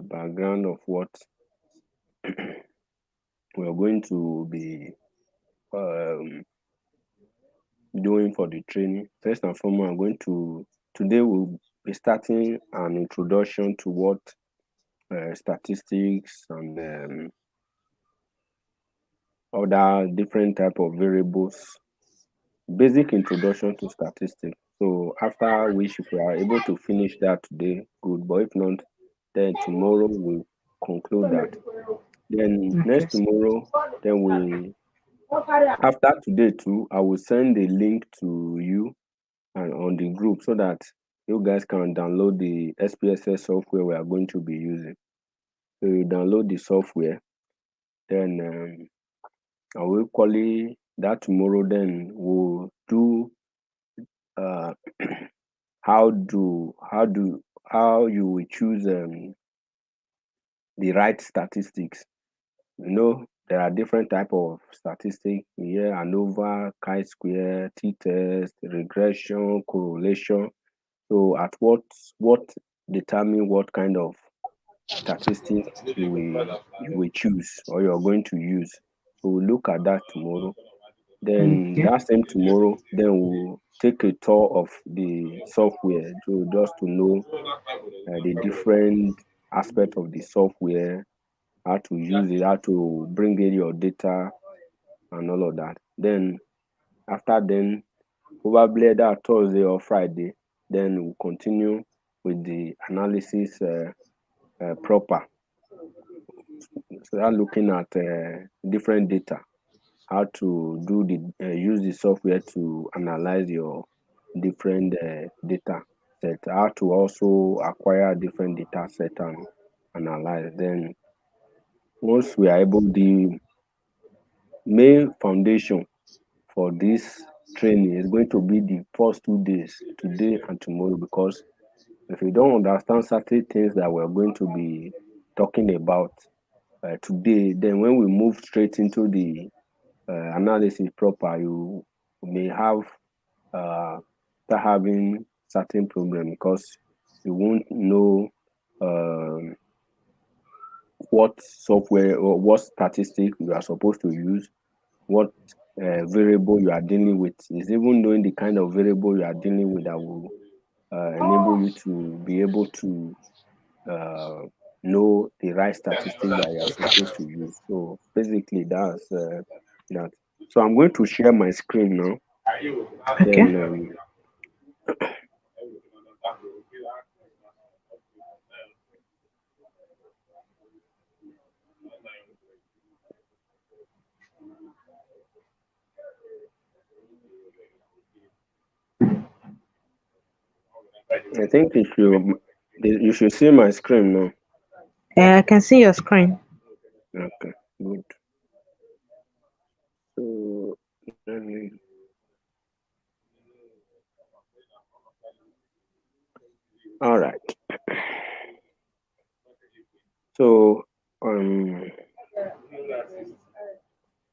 background of what we are going to be doing for the training. First and foremost, today we'll be starting an introduction to what statistics and other different type of variables, basic introduction to statistics. So after which, if we are able to finish that today, good. But if not, then tomorrow we'll conclude that. Then Okay, next sir. tomorrow, then after today too, I will send a link to you and on the group so that you guys can download the SPSS software we are going to be using. So you download the software, then I will equally that tomorrow. Then we'll do uh, how you will choose the right statistics. There are different type of statistics here: ANOVA, chi-square, t-test, regression, correlation. So at what determine what kind of statistic you will choose or you're going to use. So we'll look at that tomorrow. Then Okay. that same tomorrow, then we'll take a tour of the software to just to know the different aspect of the software, how to use it, how to bring in your data and all of that. Then after then, probably that Thursday or Friday, then we'll continue with the analysis proper. Start looking at different data, how to use the software to analyze your different data set, how to also acquire different data set and analyze. Then once we are able, the main foundation for this training is going to be the first 2 days, today and tomorrow, because if you don't understand certain things that we're going to be talking about today, then when we move straight into the analysis proper, you may have uh, start having certain problem because you won't know um what software or what statistic you are supposed to use, what variable you are dealing with. Is even knowing the kind of variable you are dealing with that will enable you to be able to uh, know the right statistic that you are supposed to use. So basically, that's that. So I'm going to share my screen now. Okay. Then I think you should see my screen now. I can see your screen. Okay, good. So let me. All right. So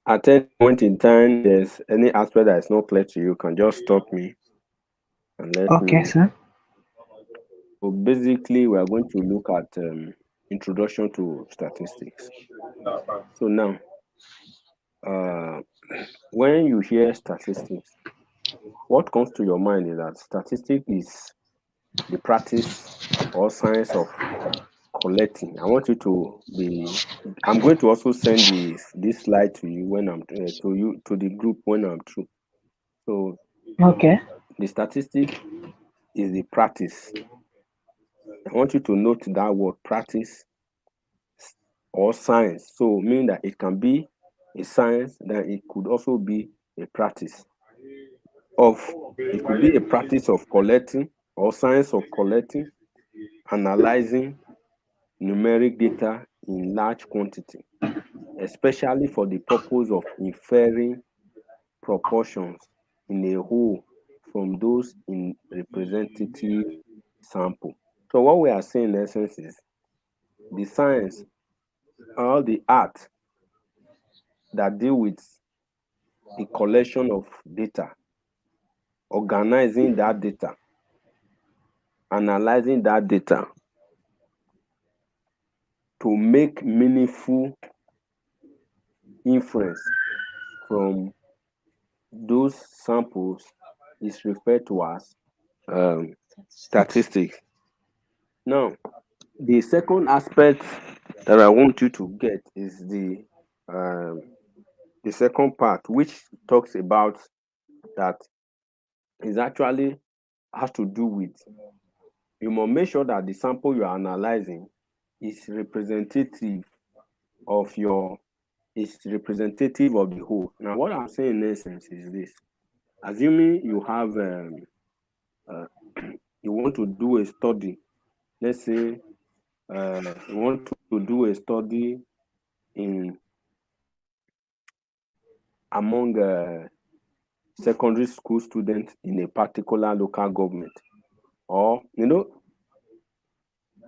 at any point in time, there's any aspect that is not clear to you, you can just stop me and let me Okay, know. sir. So basically, we are going to look at introduction to statistics. So now, uh, when you hear statistics, what comes to your mind is that statistics is the practice or science of collecting. I want you to be. I'm going to also send this slide to you when I'm to the group when I'm through. So Okay. the statistic is the practice. I want you to note that word practice or science. So meaning that it can be a science, then it could also be a practice of. It could be a practice of collecting or science of collecting, analyzing numeric data in large quantity, especially for the purpose of inferring proportions in a whole from those in representative sample. So what we are saying in essence is the science or the art that deal with the collection of data, organizing that data, analyzing that data, to make meaningful inference from those samples is referred to as statistics. Now, the second aspect that I want you to get is the second part, which talks about that is actually has to do with you must make sure that the sample you are analyzing is representative of your is representative of the whole. Now, what I'm saying in essence is this: assuming you have uh, you want to do a study, let's say you want to do a study in among secondary school students in a particular local government, or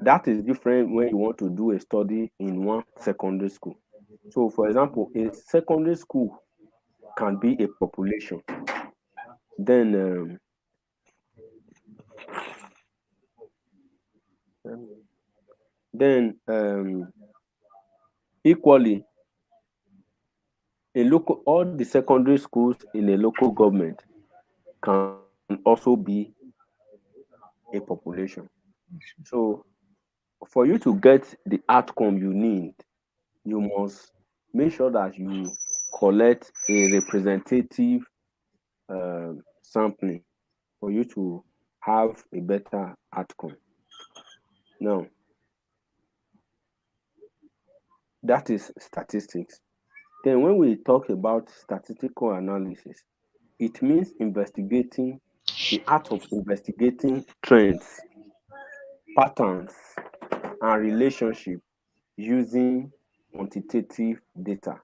that is different when you want to do a study in one secondary school. So, for example, a secondary school can be a population. Then, then equally, a local all the secondary schools in a local government can also be a population. So, for you to get the outcome you need, you must make sure that you collect a representative sampling for you to have a better outcome. Now, that is statistics. Then, when we talk about statistical analysis, it means investigating the art of investigating trends, patterns, and relationship using quantitative data.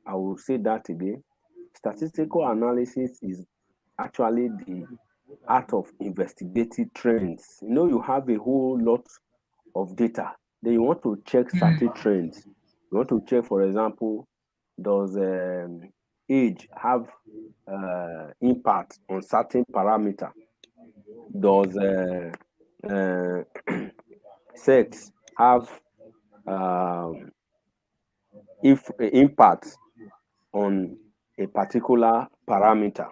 I will say that again. Statistical analysis is actually the art of investigating trends. You have a whole lot of data. Then you want to check certain trends. You want to check, for example, does age have impact on certain parameter? Does uh, sex have um, if impact on a particular parameter?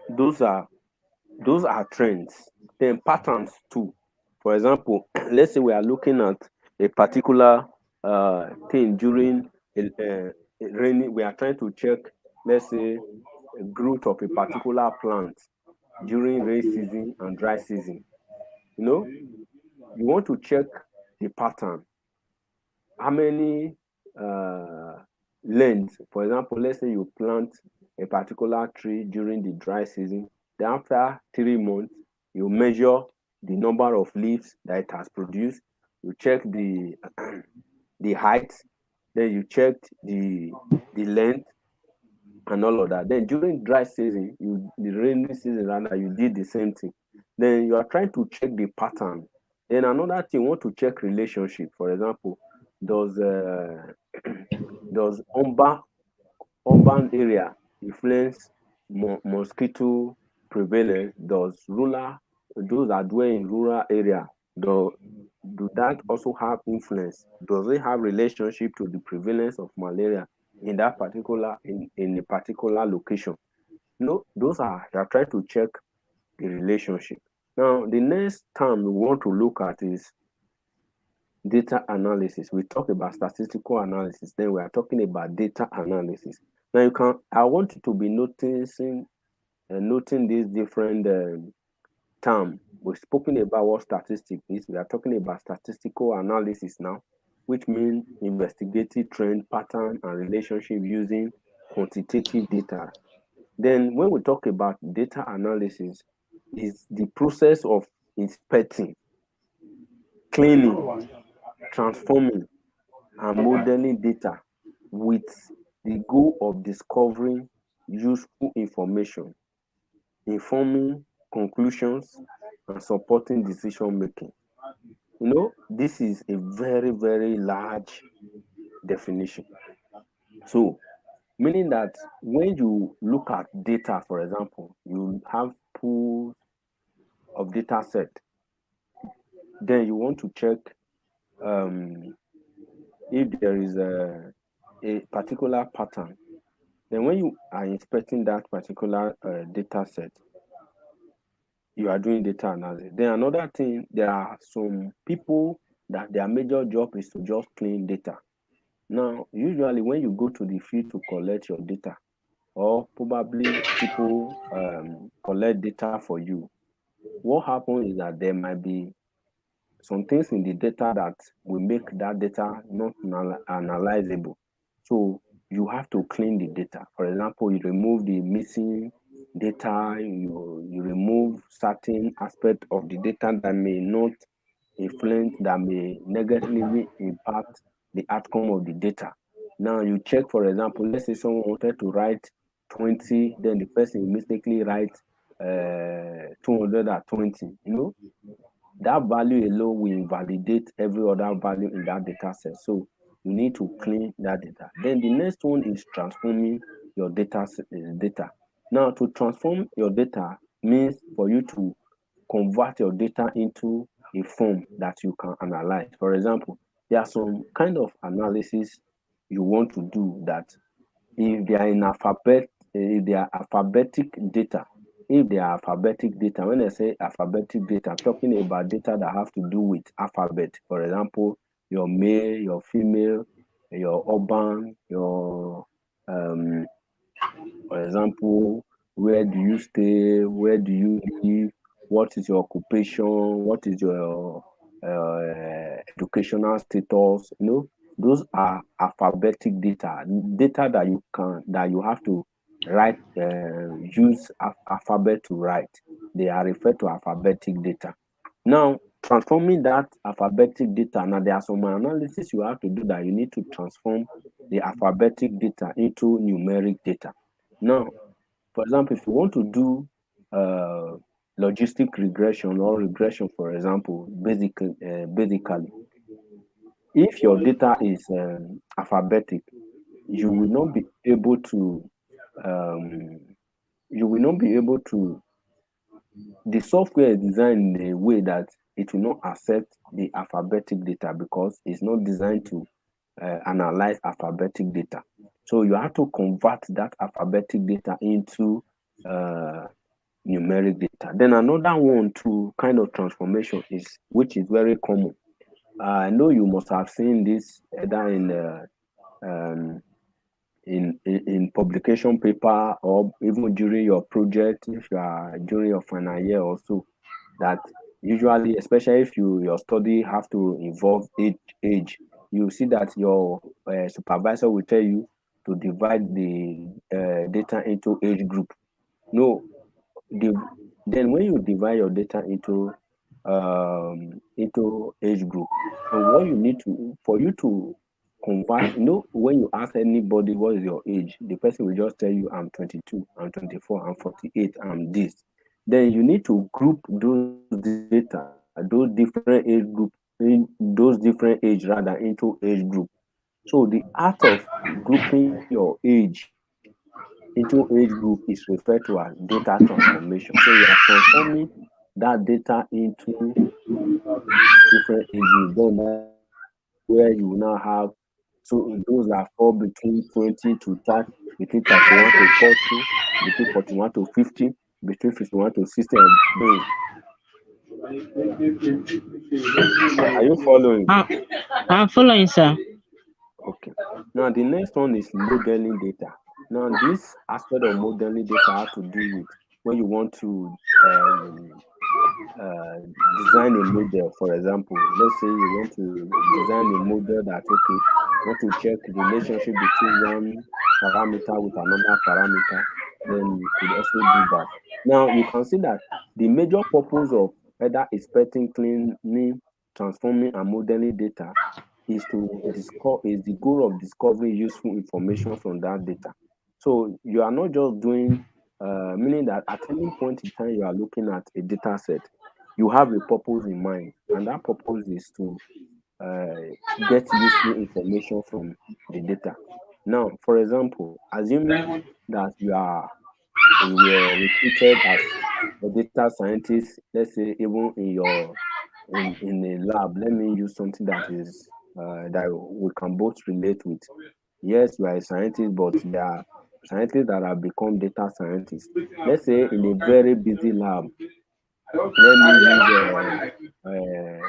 Those are trends. Then patterns too. For example, let's say we are looking at a particular thing during rainy. We are trying to check, let's say, growth of a particular plant during rain season and dry season. You know, you want to check the pattern. How many uh, length? For example, let's say you plant a particular tree during the dry season. Then after 3 months, you measure the number of leaves that it has produced. You check the the height. Then you check the length and all of that. Then during dry season, the rainy season rather, you did the same thing. Then you are trying to check the pattern. Then another thing, you want to check relationship. For example, does does urban area influence mosquito prevalence? Does rural those that dwell in rural area do that also have influence? Does it have relationship to the prevalence of malaria in that particular in a particular location? Those are you are trying to check the relationship. Now, the next term we want to look at is data analysis. We talked about statistical analysis, then we are talking about data analysis. Now, I want you to be noting these different terms. We've spoken about what statistics is. We are talking about statistical analysis now, which means investigative trend, pattern, and relationship using quantitative data. Then, when we talk about data analysis, is the process of inspecting, cleaning, transforming, and modeling data with the goal of discovering useful information, informing conclusions, and supporting decision making. This is a very, very large definition. So, meaning that when you look at data, for example, you have pools of data set, then you want to check um, if there is a particular pattern, then when you are inspecting that particular data set, you are doing data analysis. Then another thing, there are some people that their major job is to just clean data. Now, usually when you go to the field to collect your data, or probably people collect data for you, what happens is that there might be some things in the data that will make that data not analyzable. So you have to clean the data. For example, you remove the missing data, you remove certain aspect of the data that may not influence, that may negatively impact the outcome of the data. Now you check, for example, let's say someone wanted to write 20, then the person mistakenly writes 220, that value alone will invalidate every other value in that data set. So you need to clean that data. Then the next one is transforming your data. Now, to transform your data means for you to convert your data into a form that you can analyze. For example, there are some kind of analysis you want to do that if they are in if they are alphabetic data, if they are alphabetic data, when I say alphabetic data, I'm talking about data that have to do with alphabet. For example, your male, your female, your urban, your for example, where do you stay? Where do you live? What is your occupation? What is your educational status? Those are alphabetic data, data that you have to write, use alphabet to write. They are referred to alphabetic data. Now, transforming that alphabetic data, now there are some analysis you have to do that you need to transform the alphabetic data into numeric data. Now, for example, if you want to do uh, logistic regression or regression, for example, basically, if your data is alphabetic, you will not be able to um, you will not be able to the software is designed in a way that it will not accept the alphabetic data because it's not designed to analyze alphabetic data. So you have to convert that alphabetic data into uh, numeric data. Then another one to kind of transformation is which is very common. I know you must have seen this either um, in publication paper or even during your project if you are during your final year or so, that usually, especially if your study have to involve age, you see that your supervisor will tell you to divide the data into age group. No, the then when you divide your data into age group, and what you need to for you to convert, when you ask anybody what is your age, the person will just tell you I'm 22, I'm 24, I'm 48, I'm this. Then you need to group those data, those different age group, those different age rather into age group. So the art of grouping your age into age group is referred to as data transformation. So you are transforming that data into different age groups. Then that's where you will now have, so those that fall between 20 to 30, between 31 to 40, between 41 to 50, between 51 to 60. And then, are you following? I'm, I'm following, sir. Okay. Now the next one is modeling data. Now this aspect of modeling data have to do with when you want to uh, design a model. For example, let's say you want to design a model that, okay, want to check relationship between one parameter with another parameter, then you could also do that. Now you can see that the major purpose of either expecting, cleaning, transforming, and modeling data is to discover is the goal of discovering useful information from that data. So you are not just doing, meaning that at any point in time you are looking at a data set, you have a purpose in mind, and that purpose is to get useful information from the data. Now, for example, assuming that you were recruited as a data scientist, let's say even in a lab. Let me use something that is that we can both relate with. Yes, you are a scientist, but there are scientists that have become data scientists. Let's say in a very busy lab, let me use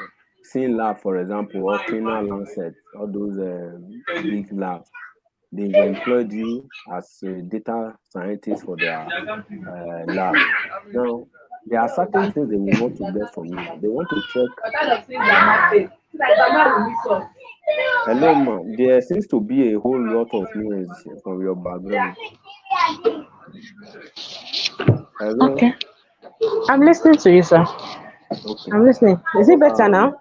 Scene Lab, for example, or Cleaner Lancet, all those big labs. They've employed you as a data scientist for their lab. Now, there are certain things they will want to get from you. They want to check. Uh, Hello, man. There seems to be a whole lot of noise from your background. Hello. Okay. I'm listening to you, sir. Okay. I'm listening. Is it So better now?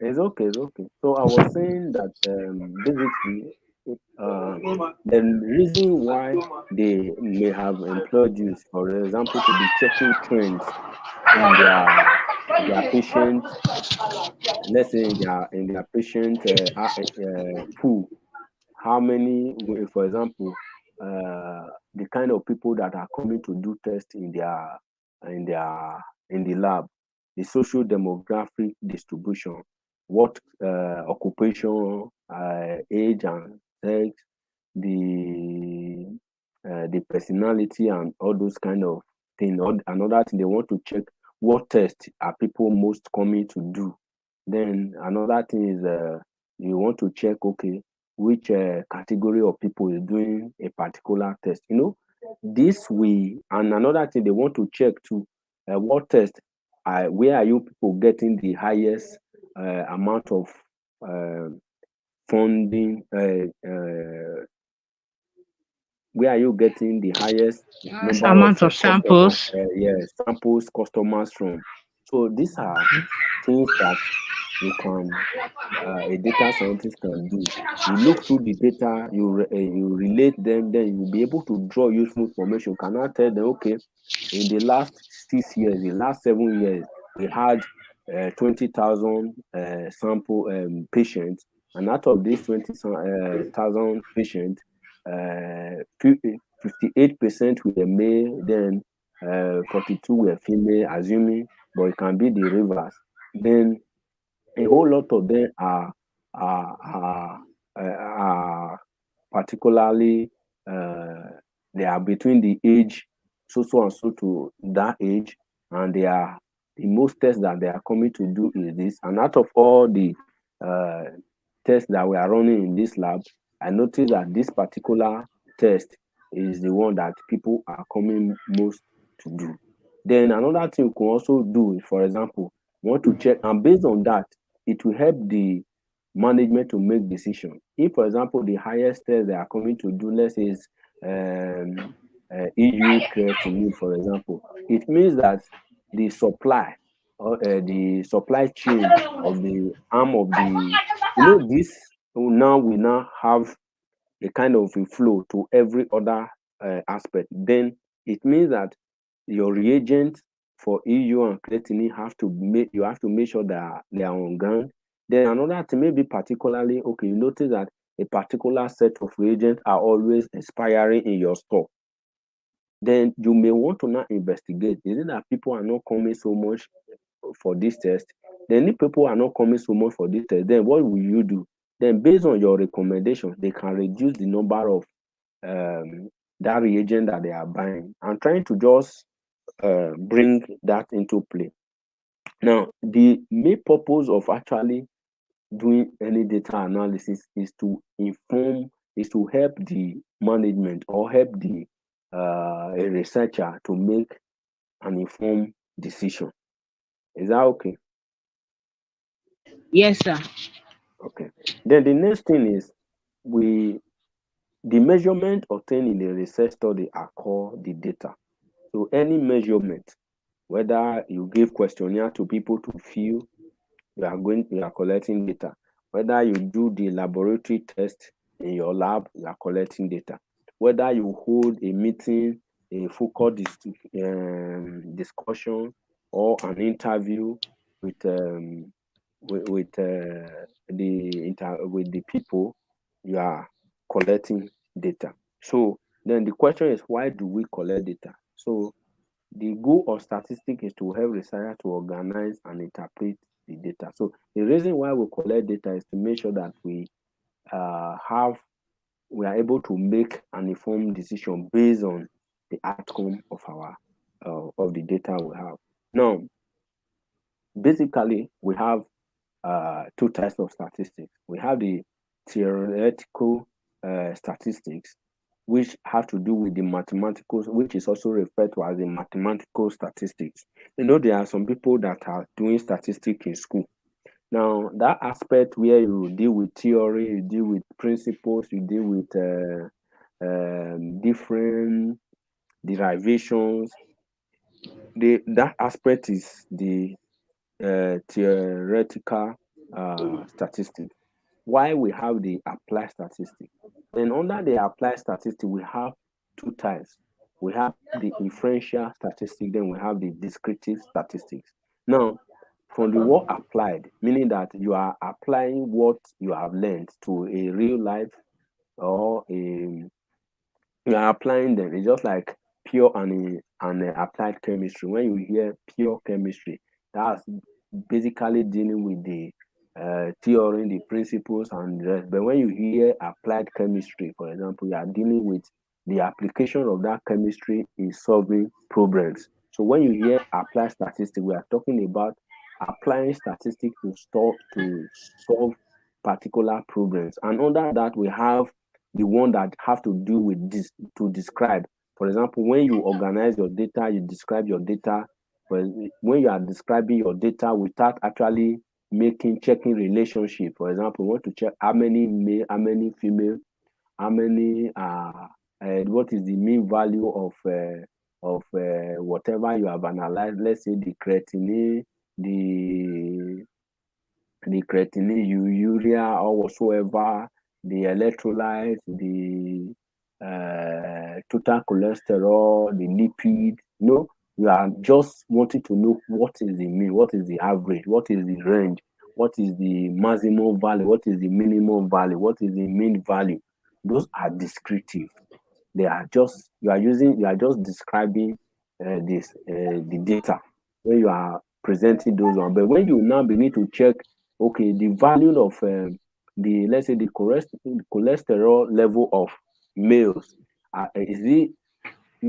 it's okay. It's okay. So I was saying that basically, uh, the reason why they may have employed you, is, for example, to be checking trends in their patient, let's say in their patient pool. How many, for example, the kind of people that are coming to do tests in their in the lab, the social demographic distribution, what occupation, age and sex, the the personality and all those kind of thing. Another thing, they want to check what test are people most coming to do. Then another thing is you want to check, okay, which category of people is doing a particular test. This way, and another thing they want to check too, what test, where are you people getting the highest amount of uh, funding, where are you getting the highest Yes, number of amount of customers, samples. samples, customers from. So these are things that a data scientist can do. You look through the data, you relate them, then you'll be able to draw useful information. You cannot tell them, okay, in the last 6 years, the last 7 years, we had 20,000 sample patients, and out of these 20,000 patients, 58% were male, then 42 were female, assuming, but it can be the reverse. Then a whole lot of them are, are, are particularly uh, they are between the age so and so to that age, and they are the most tests that they are coming to do is this. And out of all the uh, tests that we are running in this lab, I noticed that this particular test is the one that people are coming most to do. Then another thing you can also do, for example, want to check, and based on that, it will help the management to make decision. If, for example, the highest test they are coming to do, let's say, is EU creatinine, for example, it means that the supply or the supply chain of the arm of this now we now have a kind of a flow to every other aspect. Then it means that your reagents for EU and creatinine have to make sure that they are on ground. Then another thing, maybe particularly, okay, you notice that a particular set of reagents are always expiring in your store. Then you may want to now investigate. Is it that people are not coming so much for this test? Then if people are not coming so much for this test, then what will you do? Then based on your recommendation, they can reduce the number of um, that reagent that they are buying. I'm trying to just bring that into play. Now, the main purpose of actually doing any data analysis is to help the management or help the a researcher to make an informed decision. Is that okay? Yes, sir. Okay. Then the next thing is we the measurement obtained in the research study are called the data. So any measurement, whether you give questionnaire to people to fill, you are collecting data. Whether you do the laboratory test in your lab, you are collecting data. Whether you hold a meeting, a focus discussion, or an interview with with the people, you are collecting data. So then the question is, why do we collect data? So the goal of statistics is to help researchers to organize and interpret the data. So the reason why we collect data is to make sure that we are able to make an informed decision based on the outcome of the data we have. Now, basically, we have two types of statistics. We have the theoretical statistics, which have to do with the mathematical, which is also referred to as the mathematical statistics. There are some people that are doing statistics in school. Now, that aspect where you deal with theory, you deal with principles, you deal with different derivations. That aspect is the theoretical statistics. Why we have the applied statistics. Then under the applied statistics, we have two types. We have the inferential statistics, then we have the descriptive statistics. Now, from the word applied, meaning that you are applying what you have learned to a real life or you are applying them. It's just like pure and applied chemistry. When you hear pure chemistry, that's basically dealing with the theory, the principles, and the rest. But when you hear applied chemistry, for example, you are dealing with the application of that chemistry in solving problems. So when you hear applied statistics, we are talking about applying statistics to solve particular problems. And under that, we have the one that have to do with this to describe. For example, when you organize your data, you describe your data. But when you are describing your data without actually checking relationship. For example, you want to check how many male, how many female, how many what is the mean value of whatever you have analyzed. Let's say the creatinine, urea, or whatsoever, the electrolytes, the total cholesterol, the lipid. You are just wanting to know what is the mean, what is the average, what is the range, what is the maximum value, what is the minimum value, what is the mean value. Those are descriptive. You are just describing the data when you are presenting those ones. But when you now begin to check, okay, the value of let's say the cholesterol level of males, is it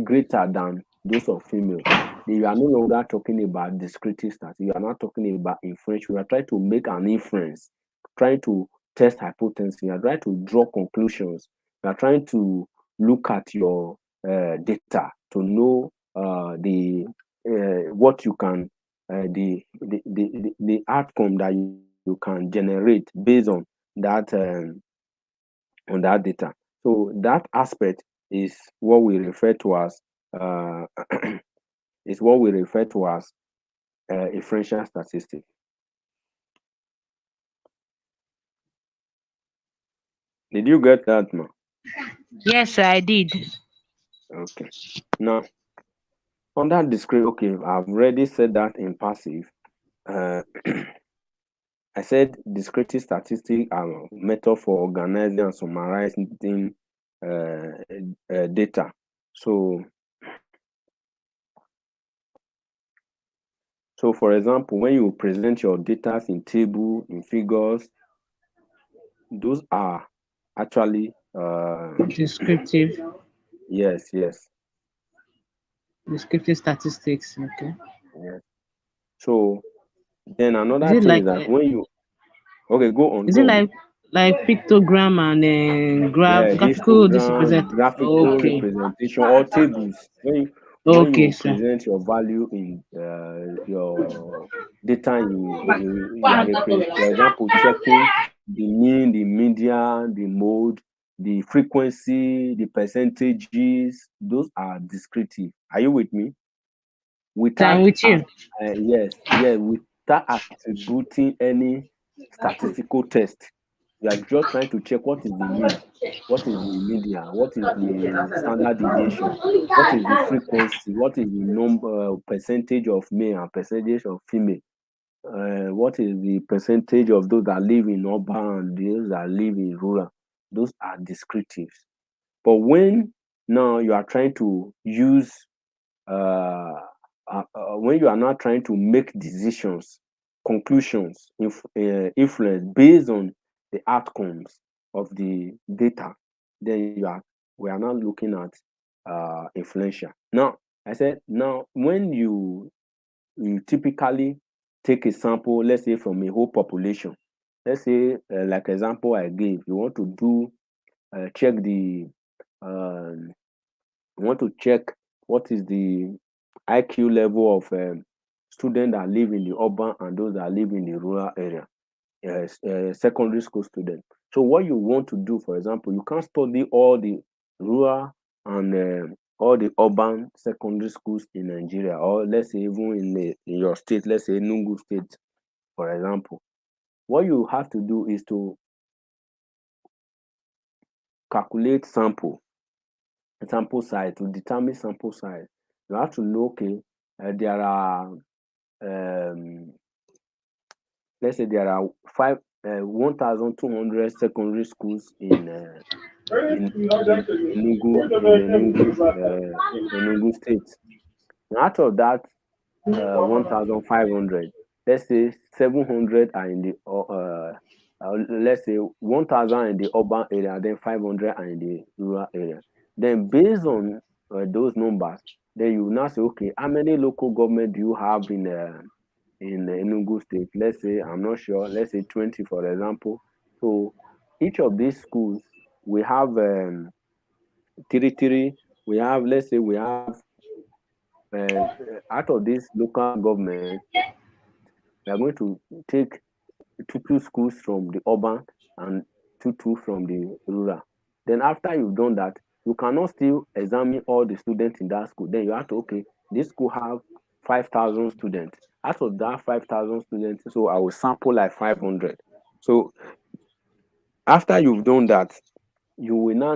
greater than those of female? You are no longer talking about descriptive stats. You are not talking about inference. You are trying to make an inference, trying to test hypothesis. You are trying to draw conclusions. You are trying to look at your data to know the what you can the outcome that you can generate based on that data. So that aspect is what we refer to as uh, is what we refer to as inferential statistics. Did you get that, ma? Yes, I did. Okay. Now, on that description, okay, I've already said that in passive. I said descriptive statistics are a method for organizing and summarizing data. So, for example, when you present your data in table, in figures, those are actually Descriptive, yes. descriptive statistics. Okay. Yes. So then Is another it thing is like that when you okay, is it go on. like pictogram and Yeah, graphical this histogram, present? graphical Okay. representation, or tables. When Okay, you sir. present your value in your data, you are for example, checking the mean, the median, the mode, the frequency, the percentages. Those are descriptive. Are you with me? I'm Without with you. without attributing any statistical test. You are just trying to check what is the mean, what is the median, what is the standard deviation, what is the frequency, what is the number percentage of male and percentage of female, what is the percentage of those that live in urban and those that live in rural. Those are descriptives. But when now you are trying to use when you are not trying to make decisions, conclusions, influence based on the outcomes of the data, then we are now looking at influential. Now, I said now when you typically take a sample, let's say from a whole population. Let's say, like example I gave, you want to do check the um, you want to check what is the IQ level of students that live in the urban and those that live in the rural area, secondary school students. So what you want to do, for example, you can't study all the rural and all the urban secondary schools in Nigeria, or let's say even in your state, let's say Enugu State, for example. What you have to do is to calculate sample size, to determine sample size. You have to know, okay, there are um, let's say there are 1,200 secondary schools in in Enugu State. And out of that 1,500, let's say 700 are in the let's say 1,000 in the urban area, then 500 are in the rural area. Then based on those numbers, then you will now say, okay, how many local government do you have in Enugu State? Let's say, I'm not sure, let's say 20, for example. So each of these schools, we have three, we have, let's say we have out of this local government, we are going to take two schools from the urban and two from the rural. Then after you've done that, you cannot still examine all the students in that school. Then you have to, okay, this school have 5,000 students. Out of that 5,000 students, so I will sample like 500. So after you've done that, you will now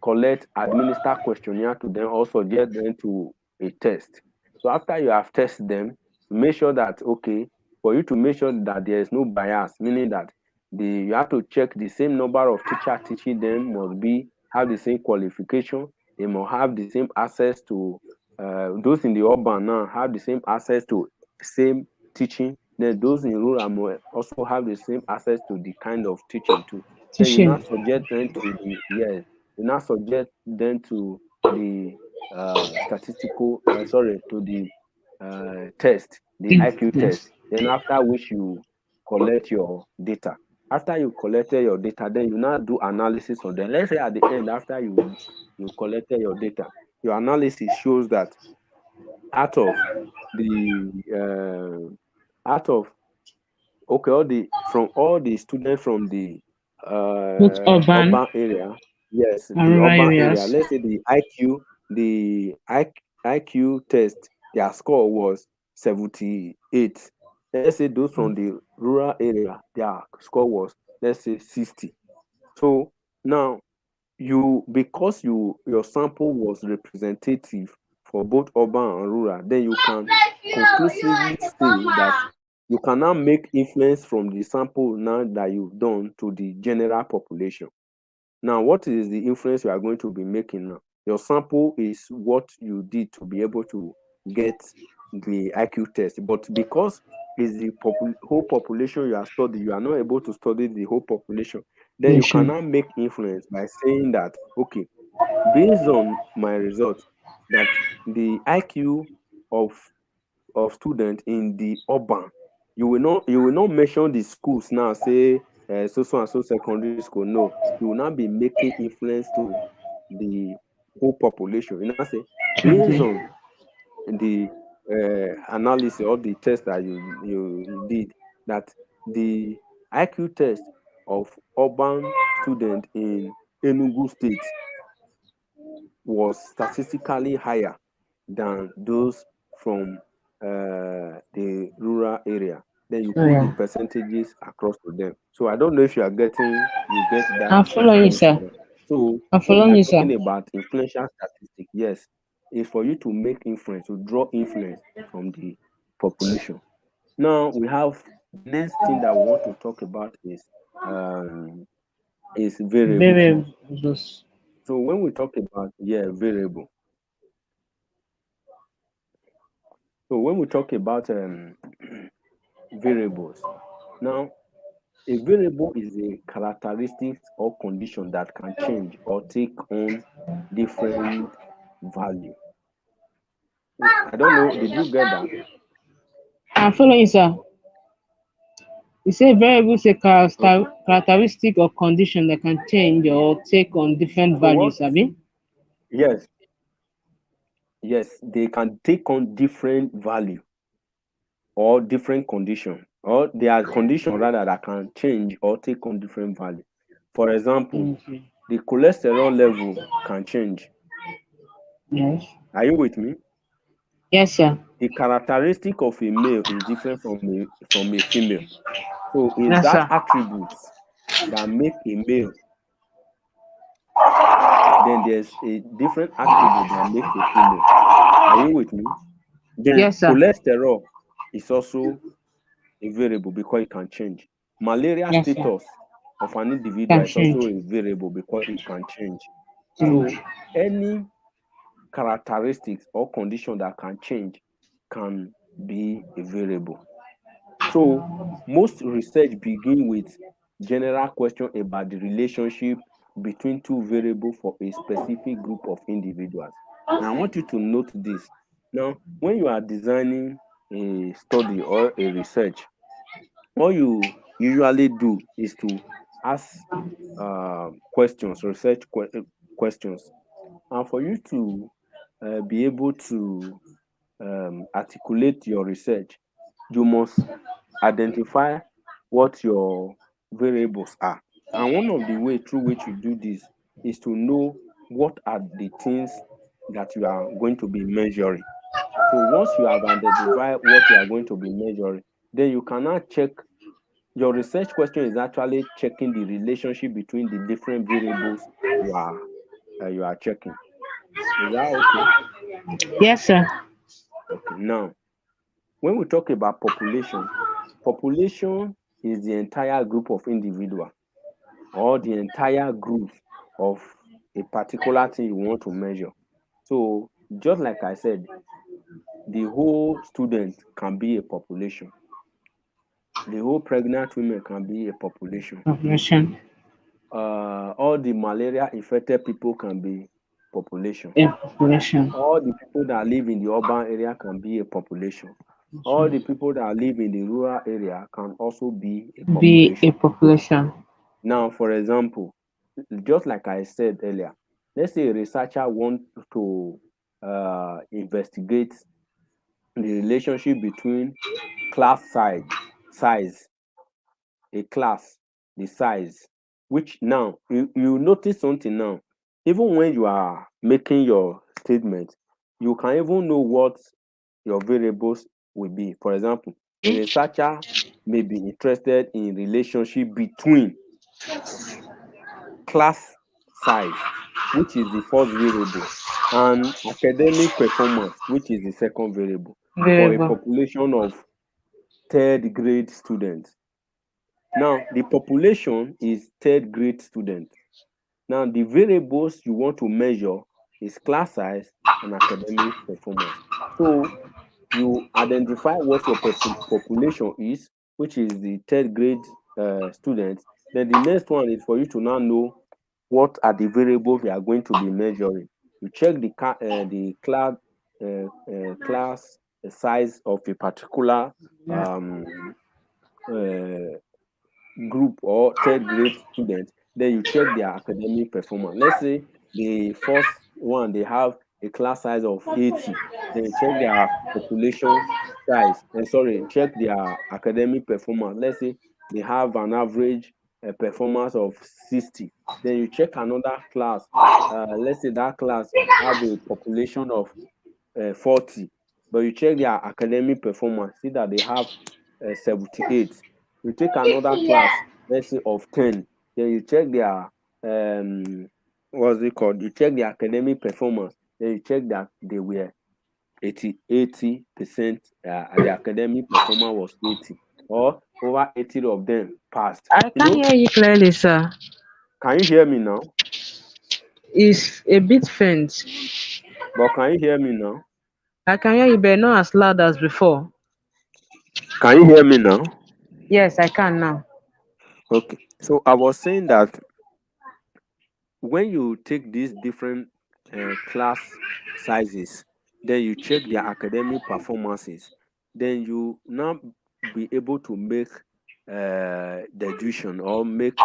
collect, administer questionnaire to them, also get them to a test. So after you have tested them, make sure that, okay, for you to make sure that there is no bias, meaning that you have to check the same number of teacher teaching them must be have the same qualification. They must have the same access to those in the urban now have the same access to same teaching. Then those in rural must also have the same access to the kind of teaching too. Then you Teaching. now subject them to the yes, you now subject them to the to the test, the IQ Yes. test. Then after which you collect your data. After you collected your data, then you now do analysis on them. Let's say at the end, after you collected your data, your analysis shows that out of the out of okay, all the students from the Both urban urban area, yes, and the rural urban area. areas. Let's say the IQ test, their score was 78. Let's say those from the rural area, their score was, let's say, 60. So now because your sample was representative for both urban and rural, then you can conclusively say that you can now make influence from the sample now that you've done to the general population. Now, what is the influence you are going to be making now? Your sample is what you did to be able to get the IQ test, but because it's the whole population you are studying, you are not able to study the whole population. Then you Nation. cannot make influence by saying that, okay, based on my result, that the IQ of students in the urban, you will not mention the schools now, say so and so secondary school. No, you will not be making influence to the whole population. You now say based Okay. on the analysis or the test that you did, that the IQ test of urban student in Enugu State was statistically higher than those from the rural area. Then you Oh put the yeah. percentages across to them. So I don't know if you get that I'm following you, information sir. there. So I'm when we following are you, sir. talking about influential statistics, yes, is for you to make influence, to draw influence from the population. Now we have the next thing that we want to talk about is variable. Very those. So when we talk about variable, so when we talk about variables. Now, a variable is a characteristic or condition that can change or take on different value. I don't know, did you get that? I'm following, sir. You say variables a Okay. characteristic or condition that can change or take on different So what? values, Abi? Yes, yes, they can take on different value or different condition, or there are conditions rather that can change or take on different value. For example, Okay. the cholesterol level can change. Yes. Are you with me? Yes, sir. The characteristic of a male is different from a female. So it's Yes, that sir. attributes that make a male. Then there's a different attribute that make a female. Are you with me? Then Yes, sir. cholesterol is also a variable because it can change. Malaria Yes, sir. status of an individual Can is also change. a variable because it can change. Change. So any characteristics or condition that can change can be a variable. So most research begin with general question about the relationship between two variables for a specific group of individuals. Now I want you to note this. Now, when you are designing a study or a research, what you usually do is to ask questions, questions, and for you to be able to articulate your research, you must identify what your variables are. And one of the way through which you do this is to know what are the things that you are going to be measuring. So once you have identified what you are going to be measuring, then you can now check. Your research question is actually checking the relationship between the different variables you are checking. Is that okay? Yes, sir. Okay. Now, when we talk about population, population is the entire group of individual or the entire group of a particular thing you want to measure. So, just like I said, the whole student can be a population. The whole pregnant women can be a population. Population. All the malaria infected people can be population. Yeah, population. All the people that live in the urban area can be a population. All the people that live in the rural area can also be a Be a population. population. Now, for example, just like I said earlier, let's say a researcher wants to investigate the relationship between class size, a class, the size, which now you notice something now. Even when you are making your statement, you can even know what your variables will be. For example, a researcher may be interested in relationship between class size, which is the first variable, and academic performance, which is the second variable, for a Variable. population of third grade students. Now, the population is third grade students. Now, the variables you want to measure is class size and academic performance. So, you identify what your population is, which is the third grade students. Then the next one is for you to now know what are the variables we are going to be measuring. You check the class size of a particular Yeah. um, uh, group or third grade students, then you check their academic performance. Let's say the first one they have a class size of 80, then you check their population size, and sorry, check their academic performance. Let's say they have an average performance of 60, then you check another class. Let's say that class have a population of 40, but you check their academic performance, see that they have 78. You take another class, let's say of 10, then you check their what's it called? You check their academic performance, then you check that they were 80%, the academic performance was 80, or over 80 of them passed. I You can know, hear you clearly, sir. can you hear me now? It's a bit faint. But can you hear me now? I can hear you, but not as loud as before. Can you hear me now? Yes, I can now. Okay. So I was saying that when you take these different class sizes, then you check their academic performances, then you now be able to make deduction or make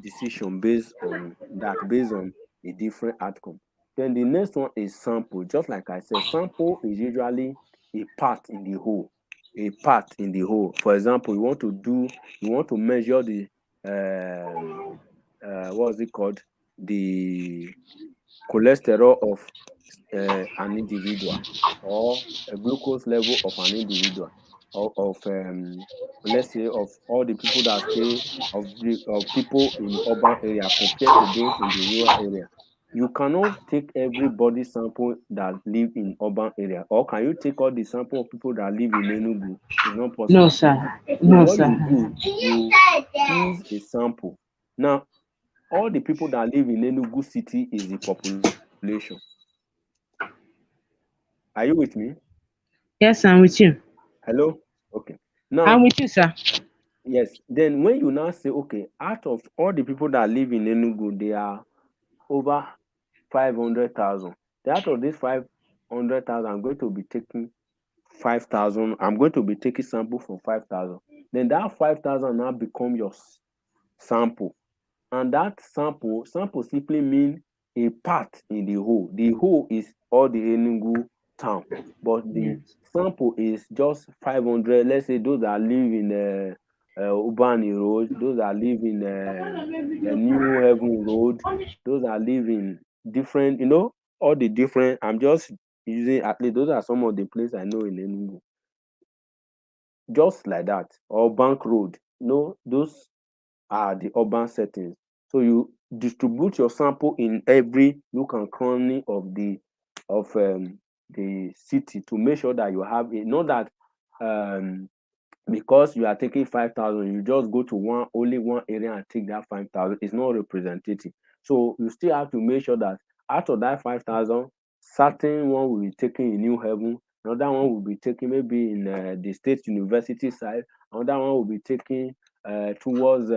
decision based on that, based on a different outcome. Then the next one is sample. Just like I said, sample is usually a part in the whole. A part in the whole. For example, you want to measure the what's it called? The cholesterol of an individual, or a glucose level of an individual, or of let's say of all the people that stay, of people in urban area compared to those in the rural area. You cannot take everybody sample that live in urban area, or can you take all the sample of people that live in Enugu? It's not No, possible. sir. So No, what sir. you do, you choose a sample. Now, all the people that live in Enugu city is the population. Are you with me? Yes, I'm with you. Hello? Okay. I'm Now, with you, sir. yes, then when you now say, okay, out of all the people that live in Enugu, they are over 500,000. Out of this 500,000, I'm going to be taking 5,000. I'm going to be taking sample from 5,000. Then that 5,000 now become your sample. And that sample simply mean a part in the whole. The whole is all the Enugu town, but the Yes. sample is just 500. Let's say those that live in Ubani Road, those that live in New Heaven Road, those that live in different, all the different. I'm just using, at least those are some of the places I know in Enugu, just like that, or Bank Road. Those are the urban settings. So you distribute your sample in every nook and cranny of the city to make sure that you have it. Not that um, because you are taking 5,000, you just go to only one area and take that 5,000. It's not representative. So you still have to make sure that out of that 5,000, certain one will be taken in New Haven, another one will be taken maybe in the state university side, another one will be taken towards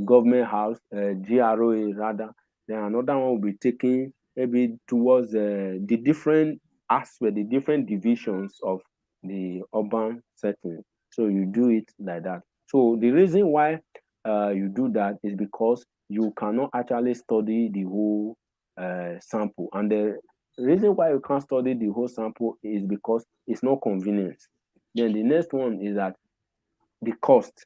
government house, GROA rather. Then another one will be taken maybe towards the different aspect, the different divisions of the urban setting. So you do it like that. So the reason why you do that is because you cannot actually study the whole sample. And the reason why you can't study the whole sample is because it's not convenient. Then the next one is that the cost,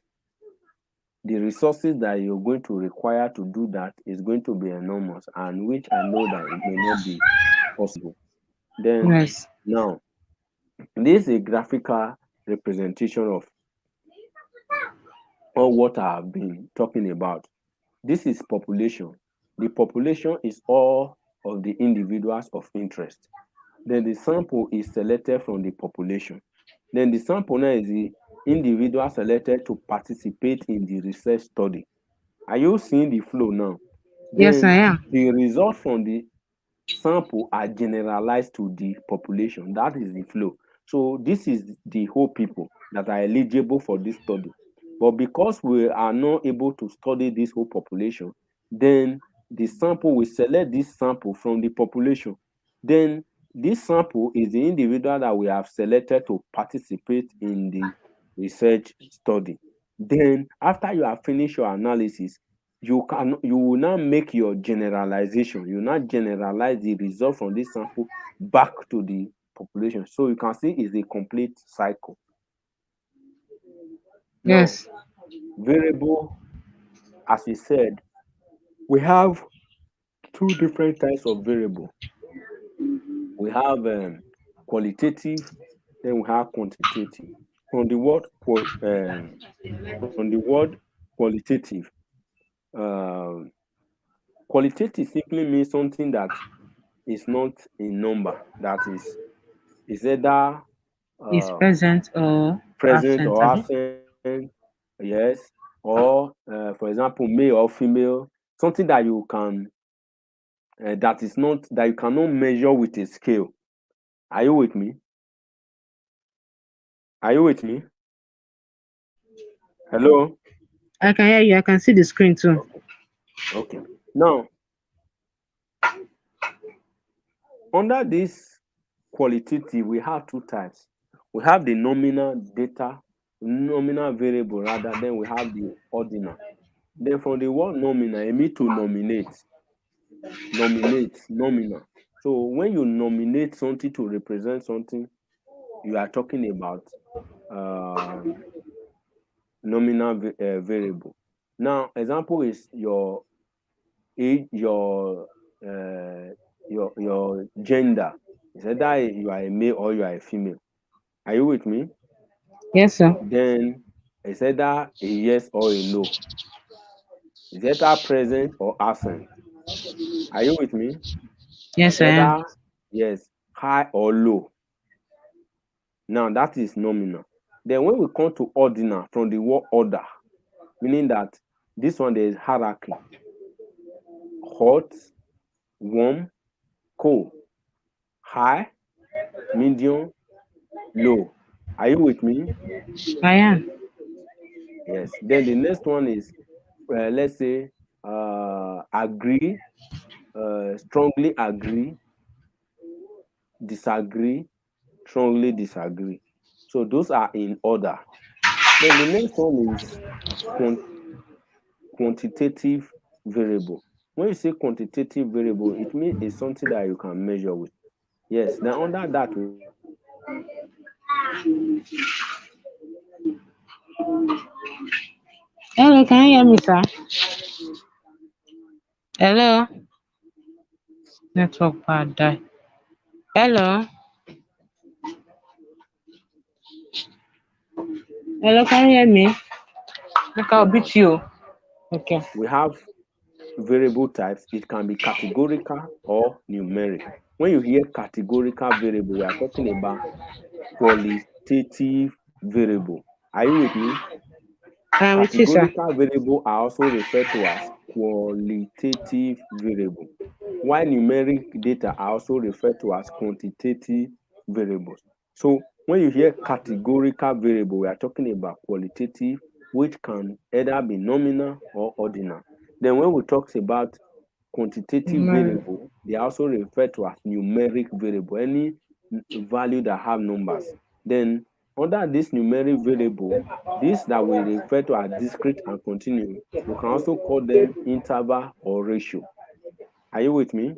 the resources that you're going to require to do that is going to be enormous, and which I know that it may not be possible. Then Yes. now, this is a graphical representation of all what I have been talking about. This is population. The population is all of the individuals of interest. Then the sample is selected from the population. Then the sample now is the individual selected to participate in the research study. Are you seeing the flow now? Yes, I Then am. the result from the sample are generalized to the population. That is the flow. So this is the whole people that are eligible for this study. But because we are not able to study this whole population, then the sample, we select this sample from the population. Then this sample is the individual that we have selected to participate in the research study. Then after you have finished your analysis, you will now make your generalization. You now generalize the result from this sample back to the population. So you can see it's a complete cycle. Now, Yes. variable, as we said, we have two different types of variable. We have qualitative, then we have quantitative. From the word from the word qualitative, um, qualitative simply means something that is not a number, that is either Is uh, present or present absent, or Abi? absent, yes, or for example, male or female, something that you can that is not, that you cannot measure with a scale. Are you with me? Are you with me? Hello? I can hear you. I can see the screen too. Okay. Okay. Now, under this qualitative, we have two types. We have the nominal variable rather, then we have the ordinal. Then from the word nominal, it means to nominal. So when you nominate something to represent something, you are talking about um, nominal variable. Now, example is your age, uh, your gender. It's either you are a male or you are a female. Are you with me? Yes, sir. Then it's either a yes or a no. It's either present or absent. Are you with me? Yes, It's I am. either yes, high or low. Now that is nominal. Then when we come to ordinal from the word order, meaning that this one there is hierarchy. Hot, warm, cold, high, medium, low. Are you with me? I am. Yes. Then the next one is let's say agree, strongly agree, disagree, strongly disagree. So those are in order. Then the next one is quant- quantitative variable. When you say quantitative variable, it means it's something that you can measure with. Yes. Then under that, we have Hello, can you hear me, sir? Hello. Network bad die. Hello. Hello, can you hear me? Look, I'll beat you. Okay. we have variable types. It can be categorical or numeric. When you hear categorical variable, we are talking about qualitative variable. Are you with me? I'm with you, sir. Categorical variable are also referred to as qualitative variable, while numeric data are also referred to as quantitative variables. So when you hear categorical variable, we are talking about qualitative, which can either be nominal or ordinal. Then when we talk about quantitative Man. variable, they are also referred to as numeric variable, any value that have numbers. Then under this numeric variable, this that we refer to as discrete and continuous, we can also call them interval or ratio. Are you with me?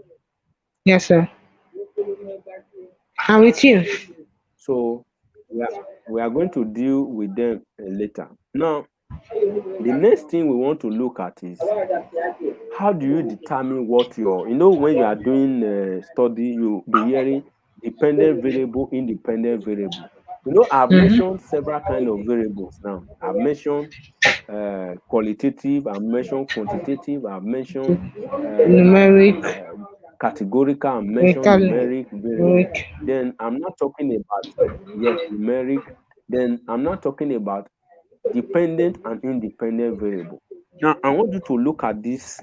Yes, sir. I'm with you. So we are, we are going to deal with them later. Now, the next thing we want to look at is how do you determine what your, when you are doing study, you be hearing dependent variable, independent variable. I've Mm-hmm. mentioned several kind of variables now. I've mentioned qualitative, I've mentioned quantitative, I've mentioned Numeric, uh, categorical, I've mentioned recall, numeric variable. rec. Then I'm not talking about, yes, numeric. Then I'm not talking about dependent and independent variable. Now, I want you to look at this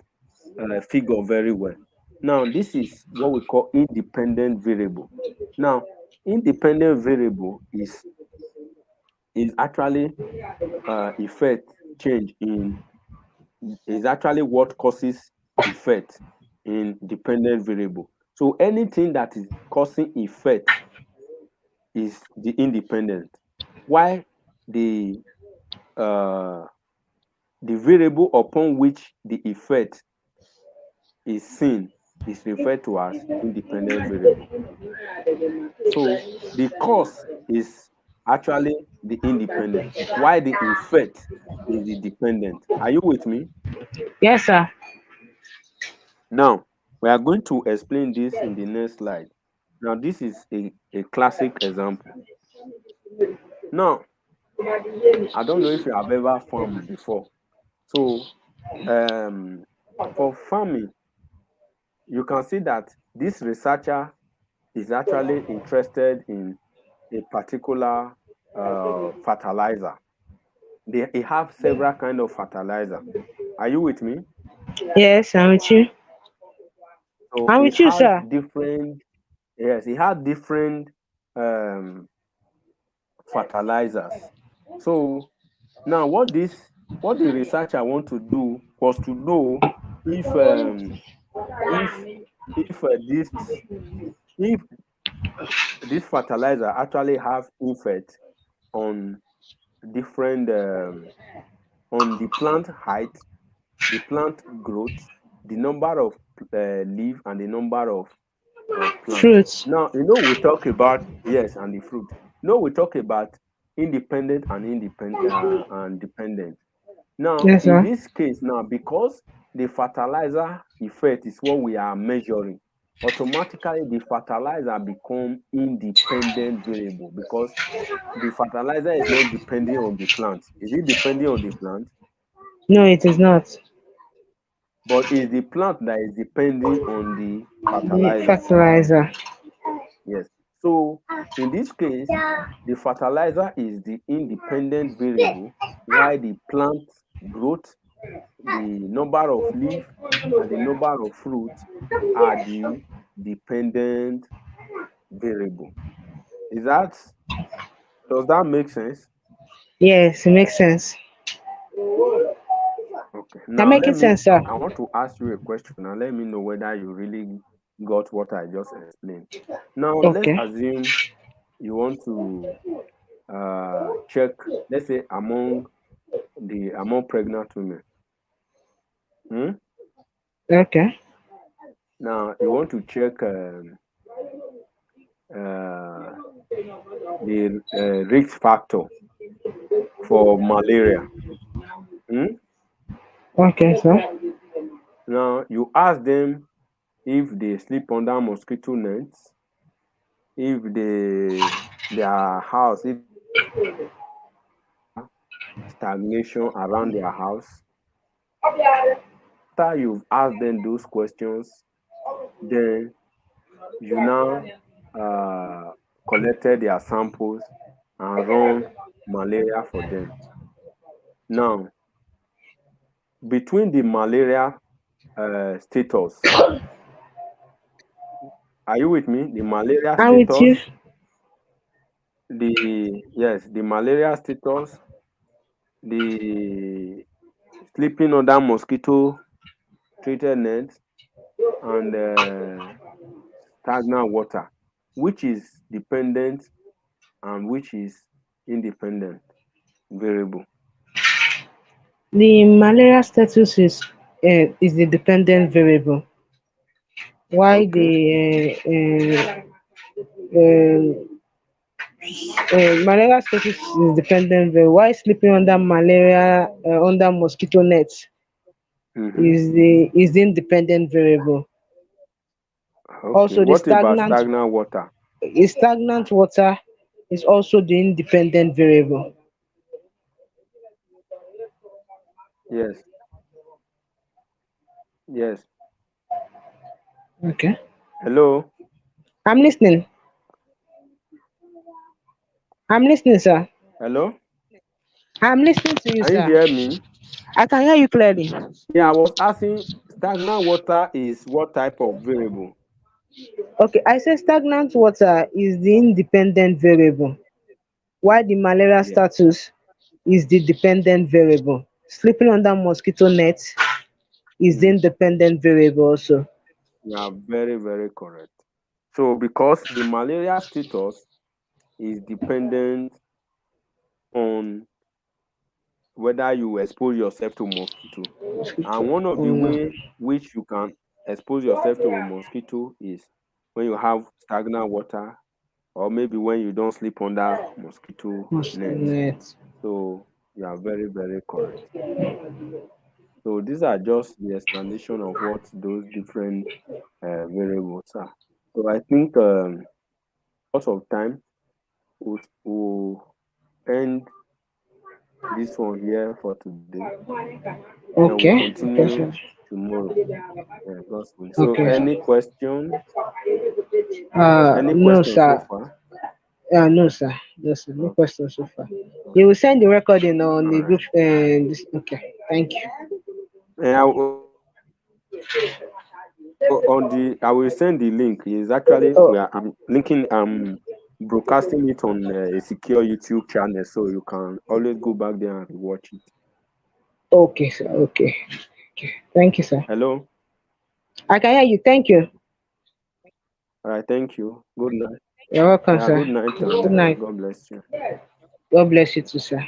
figure very well. Now, this is what we call independent variable. Now, independent variable is actually effect change in is actually what causes effect in dependent variable. So anything that is causing effect is the independent. Why the uh, the variable upon which the effect is seen is referred to as independent variable. So the cause is actually the independent, while the effect is the dependent. Are you with me? Yes, sir. Now, we are going to explain this in the next slide. Now, this is a classic example. Now, I don't know if you have ever farmed before. So, um, for farming, you can see that this researcher is actually interested in a particular fertilizer. They have several kind of fertilizer. Are you with me? Yes, I'm with you. So I'm it with you, has sir. different, yes, it has different um, fertilizers. So now what the researcher want to do was to know if if this if this fertilizer actually have effect on different on the plant height, the plant growth, the number of leaf, and the number of plant. Fruits. Now, we talk about, yes, and the fruit. We talk about independent and and dependent. Now, Yes, in sir. this case, now because the fertilizer effect is what we are measuring, automatically the fertilizer become independent variable because the fertilizer is not depending on the plant. Is it depending on the plant? No, it is not. But it's the plant that is depending on the The fertilizer. fertilizer. Yes. So in this case, the fertilizer is the independent variable, while the plant growth, the number of leaf, and the number of fruit are the dependent variable. Is that Does that make sense? Yes, it makes sense. Okay. That Now making sense, sir. I want to ask you a question and let me know whether you really got what I just explained. Now let's Okay. assume you want to check, let's say among pregnant women. Hmm? Okay. Now you want to check uh, the risk factor for malaria. Hmm? Okay, sir. Now you ask them if they sleep under mosquito nets, if their house, if stagnation around their house. After you've asked them those questions, then you now uh, collected their samples and run malaria for them. Now, between the malaria status, are you with me? The malaria I'm with you. status, the malaria status, the sleeping under mosquito treated net, and stagnant water, which is dependent and which is independent variable. The malaria status is the dependent variable. Why Okay. the malaria status is dependent variable? Why sleeping under malaria under mosquito nets Mm-hmm. is the independent variable. Okay. Also, the What about stagnant water? stagnant water is also the independent variable. Yes. Yes. Okay. Hello. I'm listening. I'm listening, sir. Hello. I'm listening to you, Can you sir. hear me? I can hear you clearly. Yeah, I was asking stagnant water is what type of variable? Okay, I said stagnant water is the independent variable, while the malaria Yeah. status is the dependent variable. Sleeping under mosquito net is the Mm. independent variable also. You are very, very correct. So because the malaria status is dependent on whether you expose yourself to mosquito. Mosquito. And one of the Mm, way which you can expose yourself to a mosquito is when you have stagnant water or maybe when you don't sleep under mosquito mosquito net. net. So you are very, very correct. So these are just the explanation of what those different variables are. So I think because of time, we'll end this one here for today. Then we'll Okay. Okay, continue sir. tomorrow. Yeah, God's will. So Okay. any No, question so sir. far? No, sir. No, sir. No Okay, question so far. You okay. will send the recording on All the right. group. This, okay. Thank you. And I will send the link. Is actually Oh, we are I'm linking. broadcasting it on a secure YouTube channel, so you can always go back there and watch it. Okay, sir. Okay. Okay. Thank you, sir. Hello. I can hear you. Thank you. All right. Thank you. Good night. You're welcome, Yeah. sir. Good night, and Good night. God bless you. God bless you too, sir.